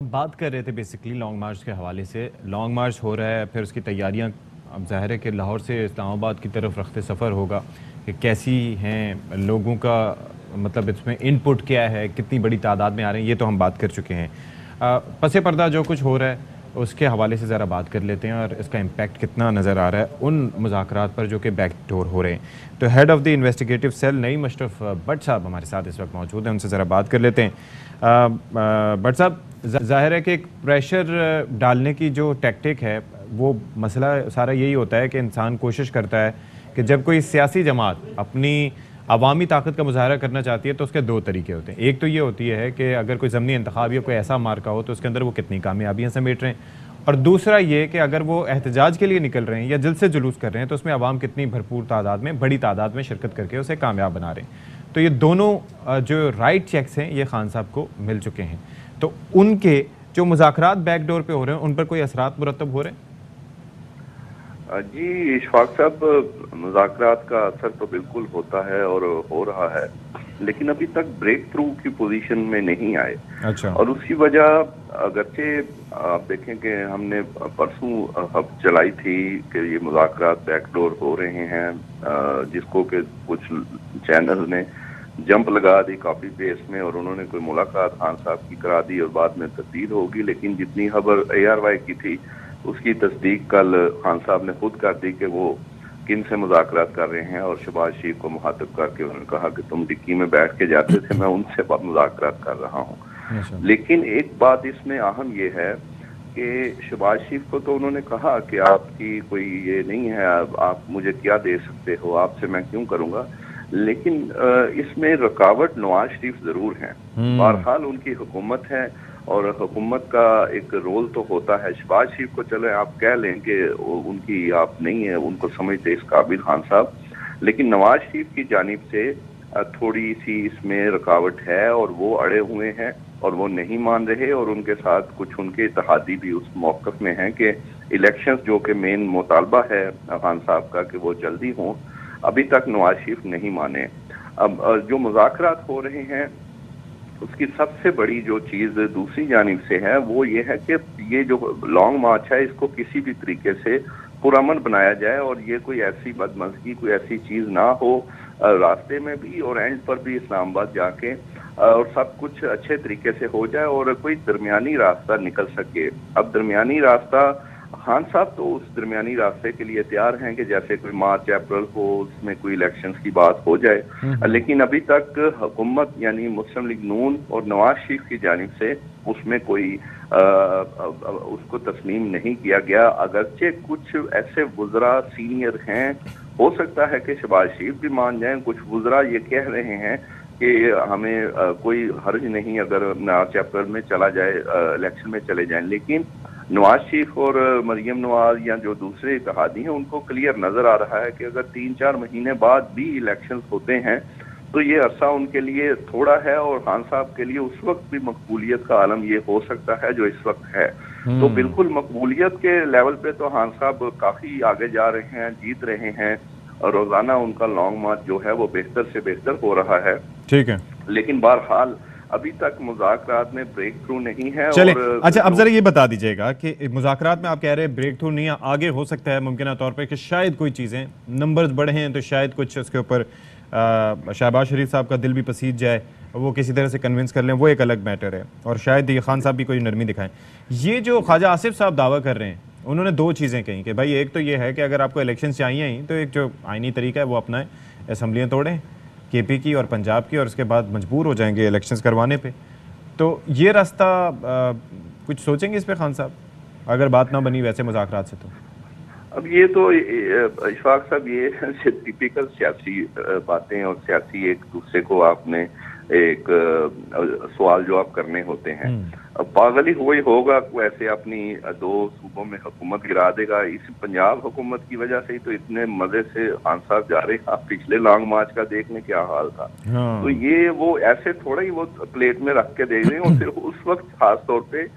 बात कर रहे थे बेसिकली लॉन्ग मार्च के हवाले से। लॉन्ग मार्च हो रहा है, फिर उसकी तैयारियां अब ज़ाहिर है कि लाहौर से इस्लामाबाद की तरफ रखते सफ़र होगा कि कैसी हैं लोगों का, मतलब इसमें इनपुट क्या है, कितनी बड़ी तादाद में आ रहे हैं, ये तो हम बात कर चुके हैं। पसे पर्दा जो कुछ हो रहा है उसके हवाले से ज़रा बात कर लेते हैं और इसका इम्पैक्ट कितना नज़र आ रहा है उन मुज़ाकरात पर जो कि बैकडोर हो रहे हैं। तो head of the investigative cell Naeem Ashraf Bhat साहब हमारे साथ इस वक्त मौजूद हैं, उनसे ज़रा बात कर लेते हैं। भट्ट साहब, ज़ाहिर है कि एक प्रेशर डालने की जो टैक्टिक है वो मसला सारा यही होता है कि इंसान कोशिश करता है कि जब कोई सियासी जमात अपनी अवामी ताकत का मुजाहरा करना चाहती है तो उसके दो तरीके होते हैं। एक तो ये होती है कि अगर कोई ज़मनी इंतखाब या कोई ऐसा मार्का हो तो उसके अंदर वो कितनी कामयाबियाँ समेट रहे हैं, और दूसरा ये कि अगर वो एहतजाज के लिए निकल रहे हैं या जल्द से जुलूस कर रहे हैं तो उसमें अवाम कितनी भरपूर तादाद में, बड़ी तादाद में शिरकत करके उसे कामयाब बना रहे हैं। तो ये दोनों जो राइट चेक्स हैं ये खान साहब को मिल चुके हैं, तो उनके जो मुज़ाकरात बैकडोर पे हो रहे हैं उन पर कोई असरात मुरतब हो रहे हैं? जी इशफाक साहब, मुज़ाकरात का असर तो बिल्कुल होता है और हो रहा है, लेकिन अभी तक ब्रेक थ्रू की पोजीशन में नहीं आए। अच्छा। और उसकी वजह अगरचे आप देखें कि हमने परसों हब चलाई थी कि ये मुज़ाकरात बैकडोर हो रहे हैं, जिसको कि कुछ चैनल ने जंप लगा दी कॉपी पेस्ट में और उन्होंने कोई मुलाकात खान साहब की करा दी और बाद में तब्दील होगी। लेकिन जितनी खबर ARY की थी उसकी तस्दीक कल खान साहब ने खुद कर दी कि वो किन से मुज़ाकरात कर रहे हैं, और शहबाज शरीफ को मुखातब करके उन्होंने कहा कि तुम डिक्की में बैठ के जाते थे, मैं उनसे मुज़ाकरात कर रहा हूँ। लेकिन एक बात इसमें अहम ये है कि शहबाज शरीफ को तो उन्होंने कहा कि आपकी कोई ये नहीं है, आप मुझे क्या दे सकते हो, आपसे मैं क्यों करूँगा। लेकिन इसमें रुकावट नवाज शरीफ जरूर हैं। बहरहाल उनकी हुकूमत है और हुकूमत का एक रोल तो होता है। शहबाज शरीफ को चले आप कह लें कि उनकी आप नहीं है, उनको समझते इस काबिल खान साहब, लेकिन नवाज शरीफ की जानिब से थोड़ी सी इसमें रुकावट है और वो अड़े हुए हैं और वो नहीं मान रहे, और उनके साथ कुछ उनके इत्तेहादी भी उस मौक़िफ़ में हैं कि इलेक्शंस जो कि मेन मुतालबा है खान साहब का कि वो जल्दी हों, अभी तक नवाज शरीफ नहीं माने। अब जो मुज़ाकरात हो रहे हैं उसकी सबसे बड़ी जो चीज़ दूसरी जानिब से है वो ये है कि ये जो लॉन्ग मार्च है इसको किसी भी तरीके से पुरअमन बनाया जाए और ये कोई ऐसी बदमज़गी, कोई ऐसी चीज़ ना हो रास्ते में भी और एंड पर भी इस्लामाबाद जाके, और सब कुछ अच्छे तरीके से हो जाए और कोई दरमियानी रास्ता निकल सके। अब दरमियानी रास्ता खान साहब तो उस दरमियानी रास्ते के लिए तैयार हैं कि जैसे कोई मार्च अप्रैल को उसमें कोई इलेक्शंस की बात हो जाए, लेकिन अभी तक हुकूमत यानी मुस्लिम लीग नून और नवाज शरीफ की जानिब से उसमें कोई उसको तस्लीम नहीं किया गया। अगरचे कुछ ऐसे वुज़रा सीनियर हैं, हो सकता है कि शहबाज शरीफ भी मान जाएं, कुछ वुज़रा ये कह रहे हैं कि हमें कोई हर्ज नहीं अगर मार्च अप्रैल में चला जाए, इलेक्शन में चले जाएं, लेकिन नवाज शरीफ और मरियम नवाज या जो दूसरे इत्तेहादी हैं उनको क्लियर नजर आ रहा है कि अगर 3-4 महीने बाद भी इलेक्शंस होते हैं तो ये अरसा उनके लिए थोड़ा है, और खान साहब के लिए उस वक्त भी मकबूलियत का आलम ये हो सकता है जो इस वक्त है। तो बिल्कुल मकबूलियत के लेवल पे तो खान साहब काफी आगे जा रहे हैं, जीत रहे हैं, और रोजाना उनका लॉन्ग मार्च जो है वो बेहतर से बेहतर हो रहा है। ठीक है, लेकिन बहरहाल अभी तक मुज़ाकरात में ब्रेक थ्रू नहीं है। चले, और अच्छा अब जरा ये बता दीजिएगा कि मुज़ाकरात में आप कह रहे हैं ब्रेक थ्रू नहीं है, आगे हो सकता है मुमकिन तौर पे कि शायद कोई चीज़ें नंबर्स बढ़े हैं तो शायद कुछ उसके ऊपर शहबाज शरीफ साहब का दिल भी पसीज जाए, वो किसी तरह से कन्विंस कर लें, वो एक अलग मैटर है, और शायद ये खान साहब भी कोई नरमी दिखाएं। ये जो ख्वाजा आसिफ साहब दावा कर रहे हैं उन्होंने दो चीज़ें कही कि भाई एक तो ये है कि अगर आपको इलेक्शन चाहिए ही तो एक जो आइनी तरीका है वो अपनाएं, असम्बलियाँ तोड़ें KP की और पंजाब की, और उसके बाद मजबूर हो जाएंगे इलेक्शंस करवाने पे। तो ये रास्ता कुछ सोचेंगे इस पे खान साहब अगर बात ना बनी वैसे मुज़ाकरात से? तो अब ये तो इशफाक साहब ये टिपिकल सियासी बातें और सियासी एक दूसरे को आपने एक सवाल जवाब करने होते हैं। अब पागल ही हुआ ही होगा ऐसे अपनी दो सूबों में हुकूमत गिरा देगा। इस पंजाब हुकूमत की वजह से ही तो इतने मजे से खान साहब जा रहे हैं। आप पिछले लॉन्ग मार्च का देख लें क्या हाल था। तो ये वो ऐसे थोड़ा ही वो प्लेट में रख के देख रहे हैं, और फिर उस वक्त खास तौर पे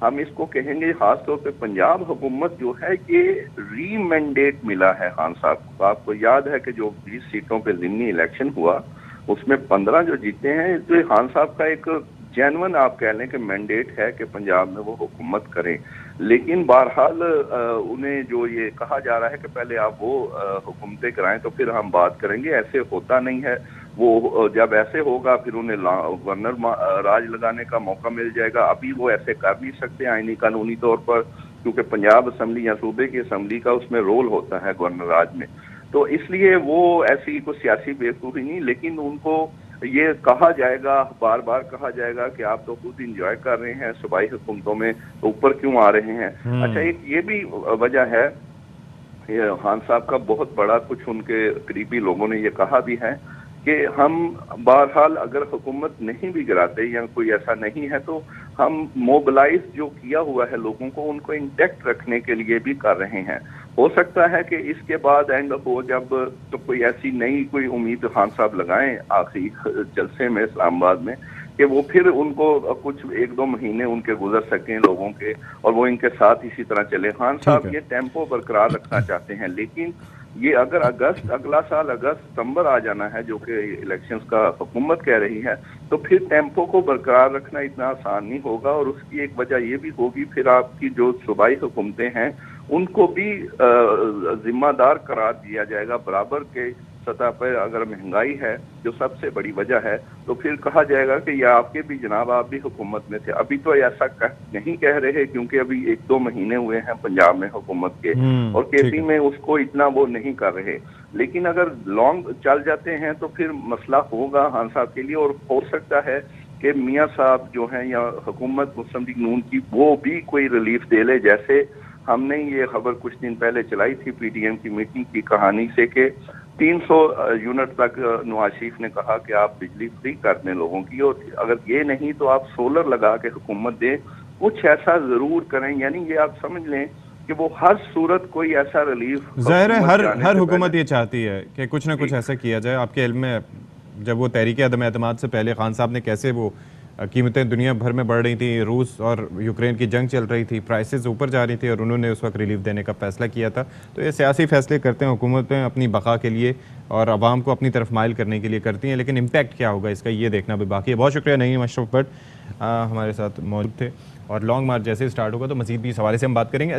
हम इसको कहेंगे, खास तौर पे पंजाब हुकूमत जो है ये री मैंडेट मिला है खान साहब को। आपको याद है कि जो 20 सीटों पे ज़िमनी इलेक्शन हुआ उसमें 15 जो जीते हैं, तो खान साहब का एक जेन्युइन आप कह लें कि मैंडेट है कि पंजाब में वो हुकूमत करें। लेकिन बहरहाल उन्हें जो ये कहा जा रहा है कि पहले आप वो हुकूमतें कराएं तो फिर हम बात करेंगे, ऐसे होता नहीं है। वो जब ऐसे होगा फिर उन्हें गवर्नर राज लगाने का मौका मिल जाएगा। अभी वो ऐसे कर नहीं सकते आईनी कानूनी तौर पर, क्योंकि पंजाब असम्बली या सूबे की असम्बली का उसमें रोल होता है गवर्नर राज में। तो इसलिए वो ऐसी कुछ सियासी बेवकूफ़ी नहीं, लेकिन उनको ये कहा जाएगा, बार बार कहा जाएगा कि आप तो खुद इंजॉय कर रहे हैं सूबाई हुकूमतों में, तो ऊपर क्यों आ रहे हैं। अच्छा, एक ये भी वजह है, ये खान साहब का बहुत बड़ा, कुछ उनके करीबी लोगों ने ये कहा भी है कि हम बहरहाल अगर हुकूमत नहीं भी गिराते या कोई ऐसा नहीं है तो हम मोबिलाइज जो किया हुआ है लोगों को, उनको इंटैक्ट रखने के लिए भी कर रहे हैं। हो सकता है कि इसके बाद एंड हो जब तो कोई ऐसी नई कोई उम्मीद खान साहब लगाएं आखिरी जलसे में इस्लामाबाद में कि वो फिर उनको कुछ 1-2 महीने उनके गुजर सकें लोगों के और वो इनके साथ इसी तरह चले। खान साहब ये टेम्पो बरकरार रखना चाहते हैं, लेकिन ये अगर अगला साल अगस्त सितंबर आ जाना है जो कि इलेक्शंस का हुकूमत कह रही है, तो फिर टेम्पो को बरकरार रखना इतना आसान नहीं होगा। और उसकी एक वजह ये भी होगी, फिर आपकी जो सूबाई हुकूमतें हैं उनको भी जिम्मेदार करार दिया जाएगा बराबर के सतह पर। अगर महंगाई है जो सबसे बड़ी वजह है, तो फिर कहा जाएगा कि ये आपके भी जनाब, आप भी हुकूमत में थे। अभी तो ऐसा नहीं कह रहे क्योंकि अभी 1-2 महीने हुए हैं पंजाब में हुकूमत के, और केपी में उसको इतना वो नहीं कर रहे। लेकिन अगर लॉन्ग चल जाते हैं तो फिर मसला होगा खान साहब के लिए। और हो सकता है कि मियाँ साहब जो हैं या हुकूमत मुस्लिम लीग नून की, वो भी कोई रिलीफ दे ले। जैसे हमने ये खबर कुछ दिन पहले चलाई थी पीडीएम की मीटिंग की कहानी से कि 300 यूनिट तक नवाज शरीफ ने कहा कि आप बिजली फ्री कर दें लोगों की, और अगर ये नहीं तो आप सोलर लगा के हुकूमत दें, कुछ ऐसा जरूर करें। यानी ये आप समझ लें कि वो हर सूरत कोई ऐसा रिलीफ, ज़ाहिर है हर हुकूमत ये चाहती है कि कुछ ना कुछ ऐसा किया जाए। आपके इल्म में जब वो तहरीक अदम एतमाद से पहले खान साहब ने कैसे वो कीमतें दुनिया भर में बढ़ रही थी, रूस और यूक्रेन की जंग चल रही थी, प्राइसेस ऊपर जा रही थी और उन्होंने उस वक्त रिलीफ देने का फैसला किया था। तो ये सियासी फैसले करते हैं हुकूमतें अपनी बका के लिए और आवाम को अपनी तरफ माइल करने के लिए करती हैं, लेकिन इम्पैक्ट क्या होगा इसका ये देखना भी बाकी है। बहुत शुक्रिया नईम अशरफ भट्ट हमारे साथ मौजूद थे, और लॉन्ग मार्च जैसे स्टार्ट होगा तो मज़ीद भी इस हवाले से हम बात करेंगे।